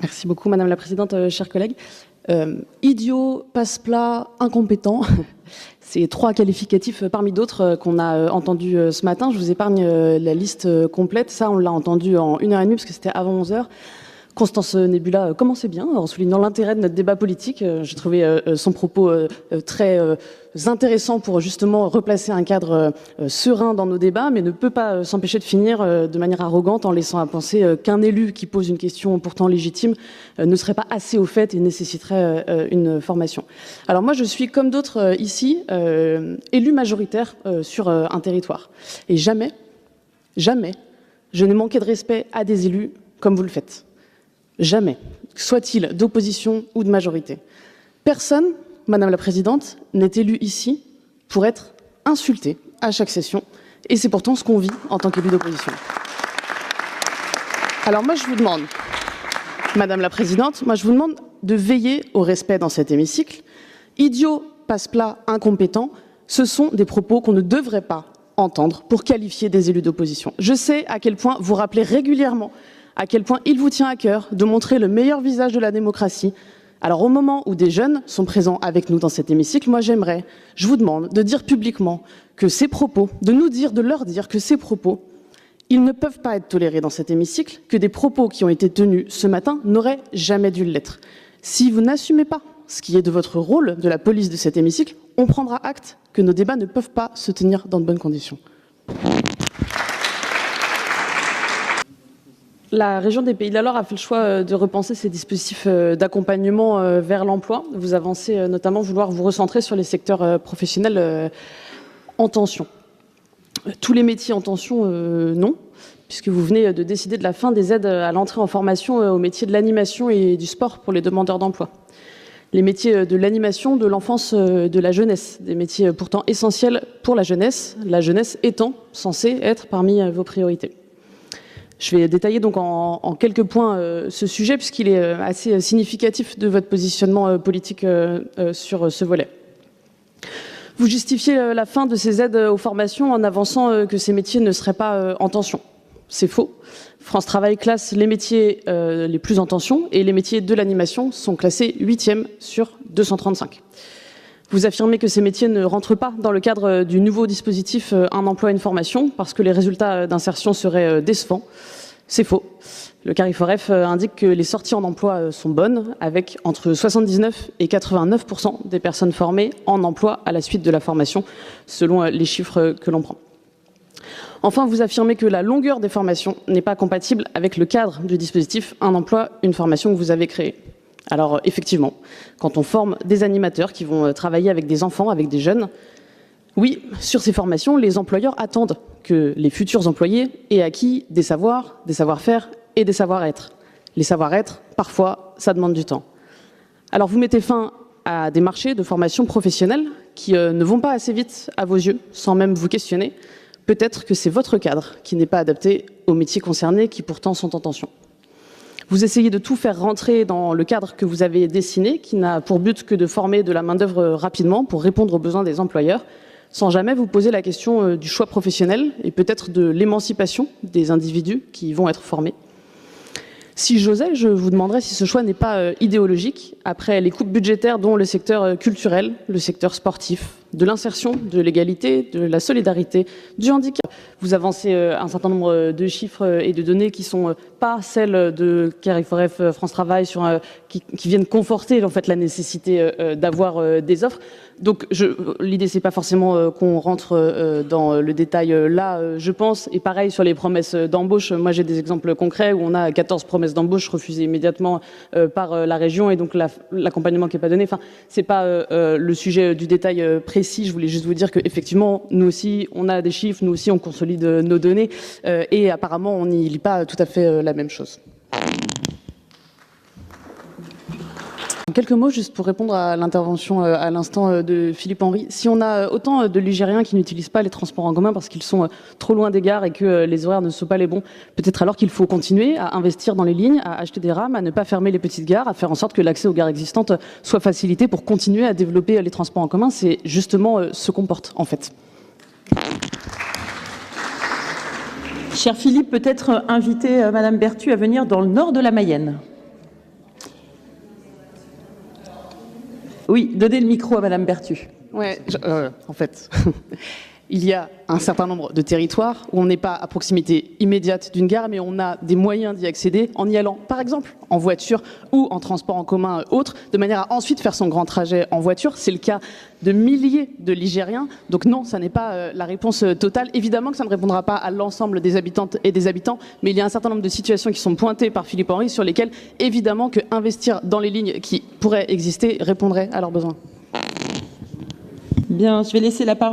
Merci beaucoup, Madame la Présidente, chers collègues. Idiot, passe-plat, incompétent, c'est 3 qualificatifs parmi d'autres qu'on a entendus ce matin. Je vous épargne la liste complète. Ça, on l'a entendu en 1h30 parce que c'était avant 11h. Constance Nebula commençait bien en soulignant l'intérêt de notre débat politique. J'ai trouvé son propos très intéressant pour justement replacer un cadre serein dans nos débats, mais ne peut pas s'empêcher de finir de manière arrogante en laissant à penser qu'un élu qui pose une question pourtant légitime ne serait pas assez au fait et nécessiterait une formation. Alors moi, je suis comme d'autres ici élu majoritaire sur un territoire. Et jamais, je n'ai manqué de respect à des élus comme vous le faites. Jamais, soit-il d'opposition ou de majorité. Personne, Madame la Présidente, n'est élu ici pour être insulté à chaque session, et c'est pourtant ce qu'on vit en tant qu'élu d'opposition. Alors moi je vous demande, Madame la Présidente, je vous demande de veiller au respect dans cet hémicycle. Idiot, passe-plat, incompétent, ce sont des propos qu'on ne devrait pas entendre pour qualifier des élus d'opposition. Je sais à quel point vous rappelez régulièrement à quel point il vous tient à cœur de montrer le meilleur visage de la démocratie. Alors au moment où des jeunes sont présents avec nous dans cet hémicycle, moi je vous demande de dire publiquement que ces propos, de leur dire que ces propos, ils ne peuvent pas être tolérés dans cet hémicycle, que des propos qui ont été tenus ce matin n'auraient jamais dû l'être. Si vous n'assumez pas ce qui est de votre rôle, de la police de cet hémicycle, on prendra acte que nos débats ne peuvent pas se tenir dans de bonnes conditions. La région des Pays de la Loire a fait le choix de repenser ses dispositifs d'accompagnement vers l'emploi. Vous avancez notamment vouloir vous recentrer sur les secteurs professionnels en tension. Tous les métiers en tension, non, puisque vous venez de décider de la fin des aides à l'entrée en formation aux métiers de l'animation et du sport pour les demandeurs d'emploi. Les métiers de l'animation, de l'enfance, de la jeunesse, des métiers pourtant essentiels pour la jeunesse étant censée être parmi vos priorités. Je vais détailler donc en quelques points ce sujet puisqu'il est assez significatif de votre positionnement politique sur ce volet. Vous justifiez la fin de ces aides aux formations en avançant que ces métiers ne seraient pas en tension. C'est faux. France Travail classe les métiers les plus en tension et les métiers de l'animation sont classés 8e sur 235. Vous affirmez que ces métiers ne rentrent pas dans le cadre du nouveau dispositif Un emploi, une formation, parce que les résultats d'insertion seraient décevants. C'est faux. Le Cariforef indique que les sorties en emploi sont bonnes, avec entre 79 et 89% des personnes formées en emploi à la suite de la formation, selon les chiffres que l'on prend. Enfin, vous affirmez que la longueur des formations n'est pas compatible avec le cadre du dispositif Un emploi, une formation que vous avez créé. Alors effectivement, quand on forme des animateurs qui vont travailler avec des enfants, avec des jeunes, oui, sur ces formations, les employeurs attendent que les futurs employés aient acquis des savoirs, des savoir-faire et des savoir-être. Les savoir-être, parfois, ça demande du temps. Alors vous mettez fin à des marchés de formation professionnelle qui ne vont pas assez vite à vos yeux, sans même vous questionner. Peut-être que c'est votre cadre qui n'est pas adapté aux métiers concernés qui pourtant sont en tension. Vous essayez de tout faire rentrer dans le cadre que vous avez dessiné, qui n'a pour but que de former de la main-d'œuvre rapidement pour répondre aux besoins des employeurs, sans jamais vous poser la question du choix professionnel et peut-être de l'émancipation des individus qui vont être formés. Si j'osais, je vous demanderais si ce choix n'est pas idéologique, après les coupes budgétaires dont le secteur culturel, le secteur sportif, de l'insertion, de l'égalité, de la solidarité, du handicap. Vous avancez un certain nombre de chiffres et de données qui ne sont pas celles de Cariforef France Travail, qui viennent conforter en fait, la nécessité d'avoir des offres. Donc l'idée, c'est pas forcément qu'on rentre dans le détail là, je pense. Et pareil sur les promesses d'embauche. Moi, j'ai des exemples concrets où on a 14 promesses d'embauche refusées immédiatement par la région et donc l'accompagnement qui n'est pas donné. Enfin, c'est pas le sujet du détail précis. Je voulais juste vous dire qu'effectivement, nous aussi, on a des chiffres, nous aussi, on consolide nos données et apparemment, on n'y lit pas tout à fait la même chose. Quelques mots juste pour répondre à l'intervention à l'instant de Philippe Henry. Si on a autant de Ligériens qui n'utilisent pas les transports en commun parce qu'ils sont trop loin des gares et que les horaires ne sont pas les bons, peut-être alors qu'il faut continuer à investir dans les lignes, à acheter des rames, à ne pas fermer les petites gares, à faire en sorte que l'accès aux gares existantes soit facilité pour continuer à développer les transports en commun. C'est justement ce qu'on porte en fait. Cher Philippe, peut-être inviter Madame Berthu à venir dans le nord de la Mayenne. Oui, donnez le micro à Madame Berthu. Ouais, en fait, il y a un certain nombre de territoires où on n'est pas à proximité immédiate d'une gare, mais on a des moyens d'y accéder en y allant, par exemple, en voiture ou en transport en commun autre, de manière à ensuite faire son grand trajet en voiture. C'est le cas de milliers de Ligériens. Donc non, ça n'est pas la réponse totale. Évidemment que ça ne répondra pas à l'ensemble des habitantes et des habitants, mais il y a un certain nombre de situations qui sont pointées par Philippe Henry sur lesquelles, évidemment, que investir dans les lignes qui pourraient exister répondrait à leurs besoins. Bien, je vais laisser la parole